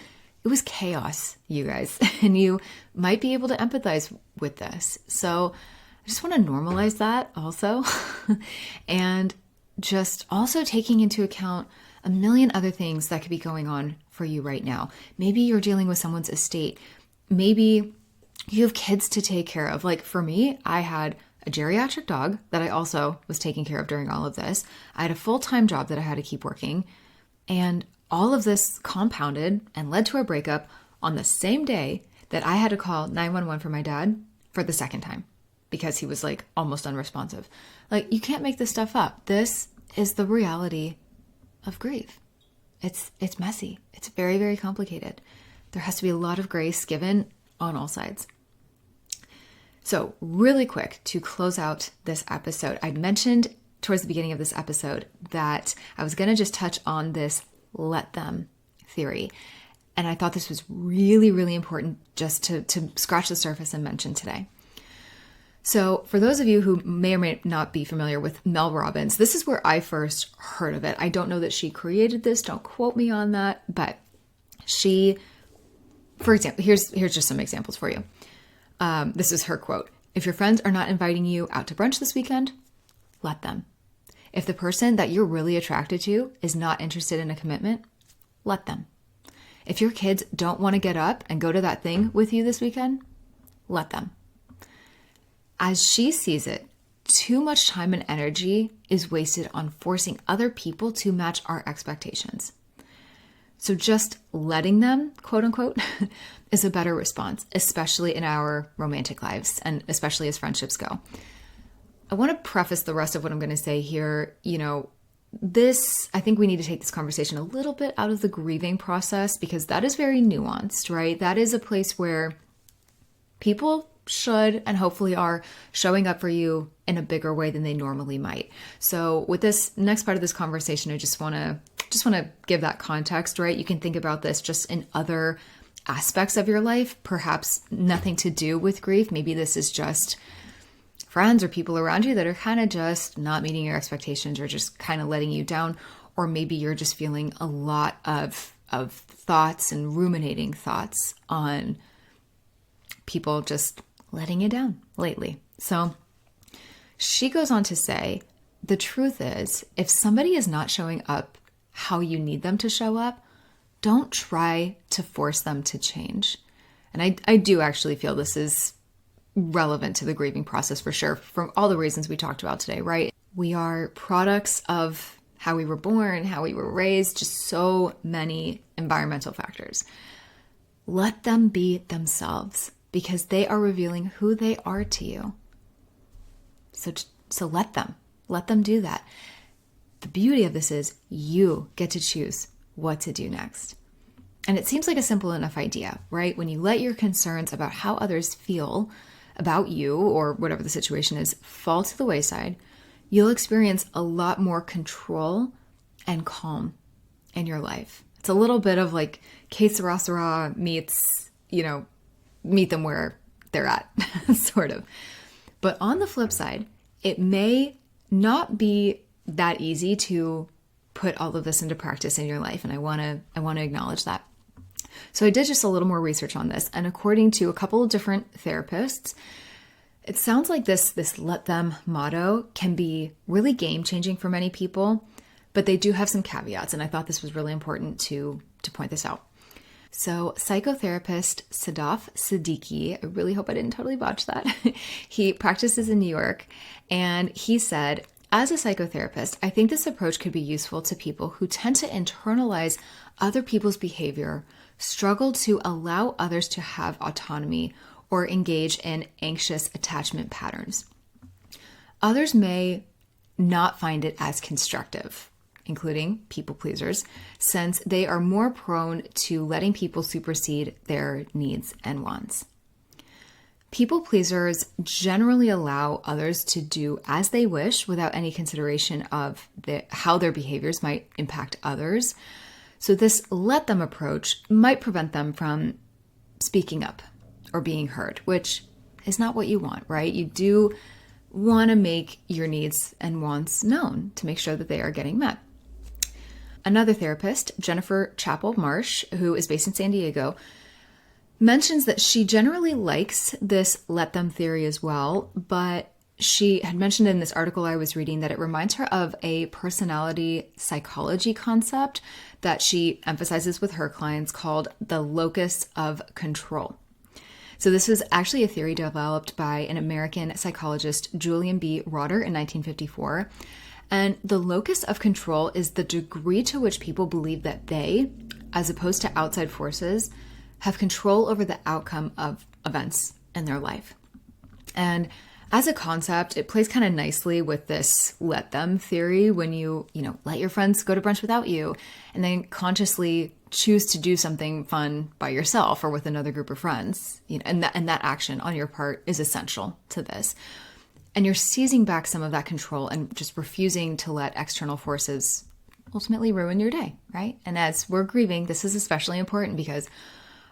It was chaos, you guys, and you might be able to empathize with this. So I just want to normalize that also. And just also taking into account a million other things that could be going on for you right now. Maybe you're dealing with someone's estate. Maybe you have kids to take care of. Like for me, I had a geriatric dog that I also was taking care of during all of this. I had a full-time job that I had to keep working. And all of this compounded and led to a breakup on the same day that I had to call 911 for my dad for the second time, because he was like almost unresponsive. Like, you can't make this stuff up. This is the reality of grief. It's messy. It's very, very complicated. There has to be a lot of grace given on all sides. So really quick to close out this episode, I mentioned towards the beginning of this episode that I was going to just touch on this let them theory. And I thought this was really, really important just to scratch the surface and mention today. So for those of you who may or may not be familiar with Mel Robbins, this is where I first heard of it. I don't know that she created this. Don't quote me on that. But she, for example, here's just some examples for you. This is her quote. If your friends are not inviting you out to brunch this weekend, let them. If the person that you're really attracted to is not interested in a commitment, let them. If your kids don't want to get up and go to that thing with you this weekend, let them. As she sees it, too much time and energy is wasted on forcing other people to match our expectations. So just letting them, quote unquote, is a better response, especially in our romantic lives and especially as friendships go. I want to preface the rest of what I'm going to say here. I think we need to take this conversation a little bit out of the grieving process because that is very nuanced, right? That is a place where people should and hopefully are showing up for you in a bigger way than they normally might. So with this next part of this conversation, I just want to give that context, right? You can think about this just in other aspects of your life, perhaps nothing to do with grief. Maybe this is just friends or people around you that are kind of just not meeting your expectations or just kind of letting you down. Or maybe you're just feeling a lot of thoughts and ruminating thoughts on people just letting you down lately. So she goes on to say, the truth is, if somebody is not showing up how you need them to show up, don't try to force them to change. And I do actually feel this is relevant to the grieving process for sure, for all the reasons we talked about today, right? We are products of how we were born, how we were raised, just so many environmental factors. Let them be themselves, because they are revealing who they are to you. So let them do that. The beauty of this is you get to choose what to do next. And it seems like a simple enough idea, right? When you let your concerns about how others feel about you or whatever the situation is fall to the wayside, you'll experience a lot more control and calm in your life. It's a little bit of like que sera, sera meets, meet them where they're at, sort of. But on the flip side, it may not be that easy to put all of this into practice in your life. And I want to acknowledge that. So I did just a little more research on this. And according to a couple of different therapists, it sounds like this let them motto can be really game changing for many people, but they do have some caveats. And I thought this was really important to point this out. So psychotherapist Sadaf Siddiqui, I really hope I didn't totally botch that. He practices in New York, and he said, as a psychotherapist, I think this approach could be useful to people who tend to internalize other people's behavior, struggle to allow others to have autonomy, or engage in anxious attachment patterns. Others may not find it as constructive, including people pleasers, since they are more prone to letting people supersede their needs and wants. People pleasers generally allow others to do as they wish without any consideration of how their behaviors might impact others. So this let them approach might prevent them from speaking up or being heard, which is not what you want, right? You do want to make your needs and wants known to make sure that they are getting met. Another therapist, Jennifer Chappell Marsh, who is based in San Diego, mentions that she generally likes this let them theory as well, but she had mentioned in this article I was reading that it reminds her of a personality psychology concept that she emphasizes with her clients called the locus of control. So this was actually a theory developed by an American psychologist, Julian B. Rotter, in 1954. And the locus of control is the degree to which people believe that they, as opposed to outside forces, have control over the outcome of events in their life. And as a concept, it plays kind of nicely with this let them theory when you let your friends go to brunch without you and then consciously choose to do something fun by yourself or with another group of friends. And that action on your part is essential to this. And you're seizing back some of that control and just refusing to let external forces ultimately ruin your day, right? And as we're grieving, this is especially important because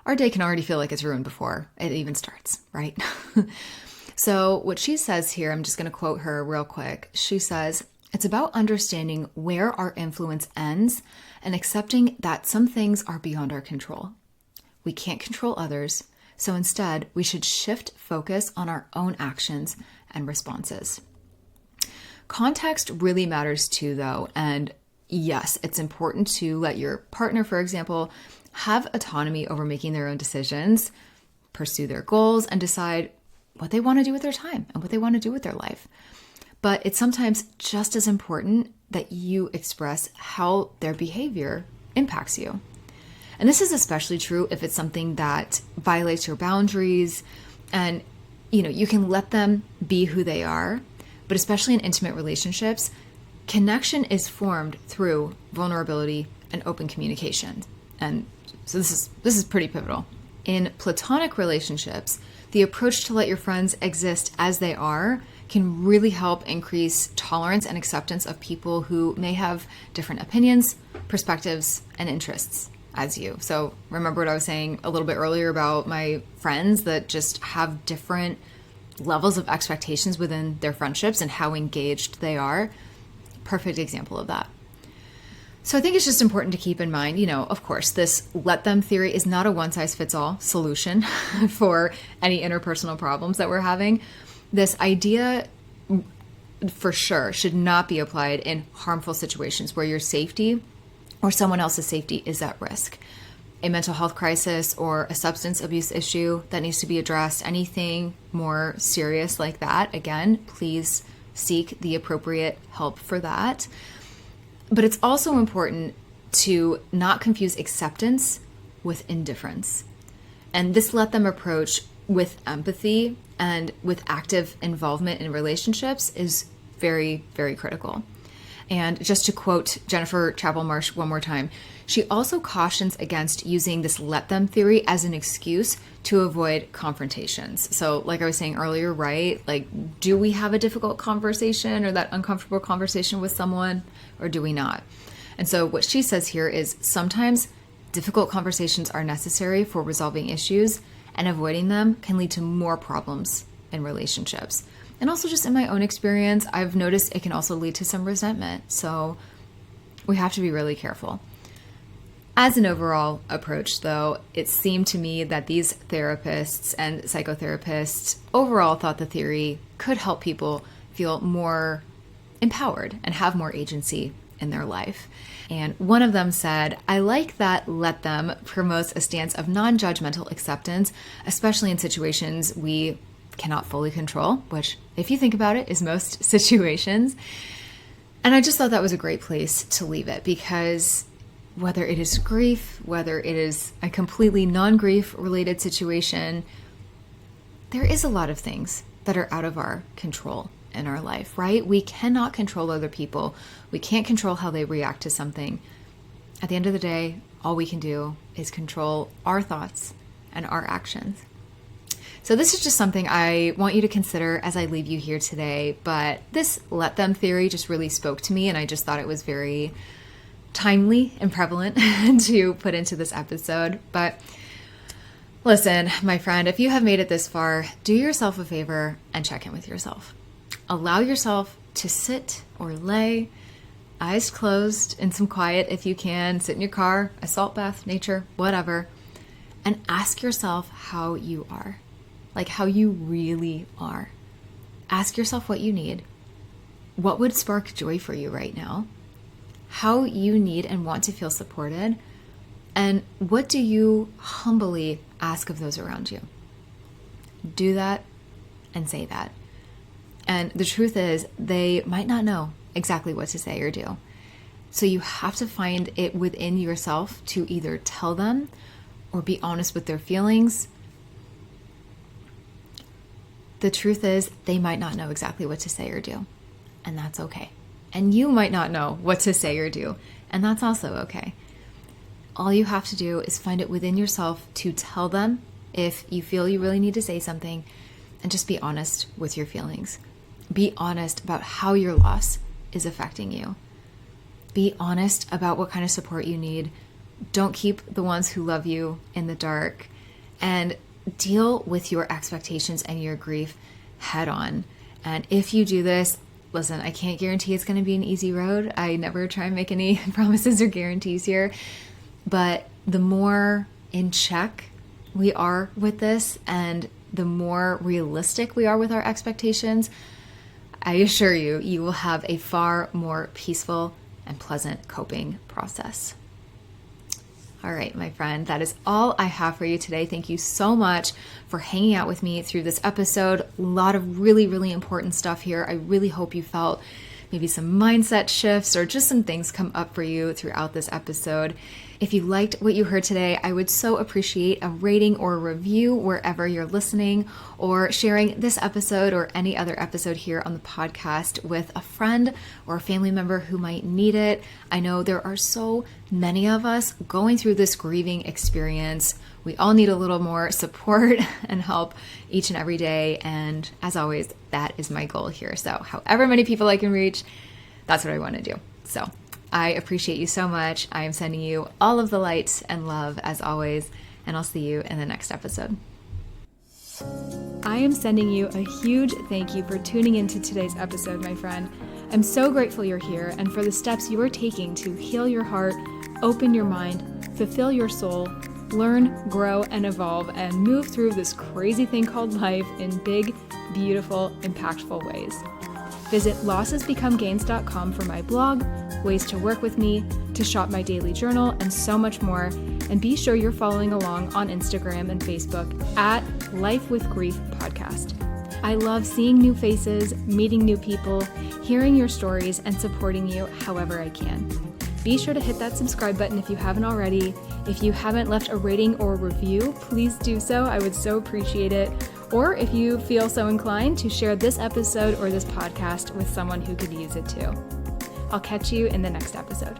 our day can already feel like it's ruined before it even starts, right? So what she says here, I'm just going to quote her real quick. She says, it's about understanding where our influence ends and accepting that some things are beyond our control. We can't control others, so instead we should shift focus on our own actions and responses. Context really matters too, though. And yes, it's important to let your partner, for example, have autonomy over making their own decisions, pursue their goals, and decide what they want to do with their time and what they want to do with their life. but it's sometimes just as important that you express how their behavior impacts you. And this is especially true if it's something that violates your boundaries, and you can let them be who they are, but especially in intimate relationships, connection is formed through vulnerability and open communication. And so this is pretty pivotal. In platonic relationships, the approach to let your friends exist as they are can really help increase tolerance and acceptance of people who may have different opinions, perspectives, and interests as you. So remember what I was saying a little bit earlier about my friends that just have different levels of expectations within their friendships and how engaged they are. Perfect example of that. So I think it's just important to keep in mind, of course, this let them theory is not a one-size-fits-all solution for any interpersonal problems that we're having. This idea, for sure, should not be applied in harmful situations where your safety or someone else's safety is at risk. A mental health crisis or a substance abuse issue that needs to be addressed, anything more serious like that, again, please seek the appropriate help for that. But it's also important to not confuse acceptance with indifference. And this let them approach with empathy and with active involvement in relationships is very, very critical. And just to quote Jennifer Chappell-Marsh one more time, she also cautions against using this let them theory as an excuse to avoid confrontations. So like I was saying earlier, right? Like, do we have a difficult conversation or that uncomfortable conversation with someone, or do we not? And so what she says here is sometimes difficult conversations are necessary for resolving issues, and avoiding them can lead to more problems in relationships. And also just in my own experience, I've noticed it can also lead to some resentment. So we have to be really careful. As an overall approach, though, it seemed to me that these therapists and psychotherapists overall thought the theory could help people feel more empowered and have more agency in their life. And one of them said, I like that let them promotes a stance of non-judgmental acceptance, especially in situations we cannot fully control, which, if you think about it, is most situations. And I just thought that was a great place to leave it, because whether it is grief, whether it is a completely non-grief related situation, there is a lot of things that are out of our control in our life, right? We cannot control other people. We can't control how they react to something. At the end of the day, all we can do is control our thoughts and our actions. So this is just something I want you to consider as I leave you here today. But this let them theory just really spoke to me, and I just thought it was very timely and prevalent to put into this episode. But listen, my friend, if you have made it this far, do yourself a favor and check in with yourself. Allow yourself to sit or lay, eyes closed, in some quiet if you can. Sit in your car, a salt bath, nature, whatever, and ask yourself how you are. Like how you really are. Ask yourself what you need. What would spark joy for you right now? How you need and want to feel supported? And what do you humbly ask of those around you? Do that and say that. And the truth is, they might not know exactly what to say or do. So you have to find it within yourself to either tell them or be honest with their feelings. The truth is, they might not know exactly what to say or do, and that's okay. And you might not know what to say or do, and that's also okay. All you have to do is find it within yourself to tell them if you feel you really need to say something, and just be honest with your feelings. Be honest about how your loss is affecting you. Be honest about what kind of support you need. Don't keep the ones who love you in the dark, and deal with your expectations and your grief head on. And if you do this, listen, I can't guarantee it's going to be an easy road. I never try and make any promises or guarantees here. But the more in check we are with this and the more realistic we are with our expectations, I assure you, you will have a far more peaceful and pleasant coping process. All right, my friend, that is all I have for you today. Thank you so much for hanging out with me through this episode. A lot of really, really important stuff here. I really hope you felt maybe some mindset shifts or just some things come up for you throughout this episode. If you liked what you heard today, I would so appreciate a rating or a review wherever you're listening, or sharing this episode or any other episode here on the podcast with a friend or a family member who might need it. I know there are so many of us going through this grieving experience. We all need a little more support and help each and every day. And as always, that is my goal here. So however many people I can reach, that's what I want to do. So I appreciate you so much. I am sending you all of the light and love as always, and I'll see you in the next episode. I am sending you a huge thank you for tuning into today's episode, my friend. I'm so grateful you're here and for the steps you are taking to heal your heart, open your mind, fulfill your soul, learn, grow, and evolve, and move through this crazy thing called life in big, beautiful, impactful ways. Visit lossesbecomegains.com for my blog, ways to work with me, to shop my daily journal, and so much more. And be sure you're following along on Instagram and Facebook at Life with Grief Podcast. I love seeing new faces, meeting new people, hearing your stories, and supporting you however I can. Be sure to hit that subscribe button if you haven't already. If you haven't left a rating or a review, please do so. I would so appreciate it. Or if you feel so inclined, to share this episode or this podcast with someone who could use it too. I'll catch you in the next episode.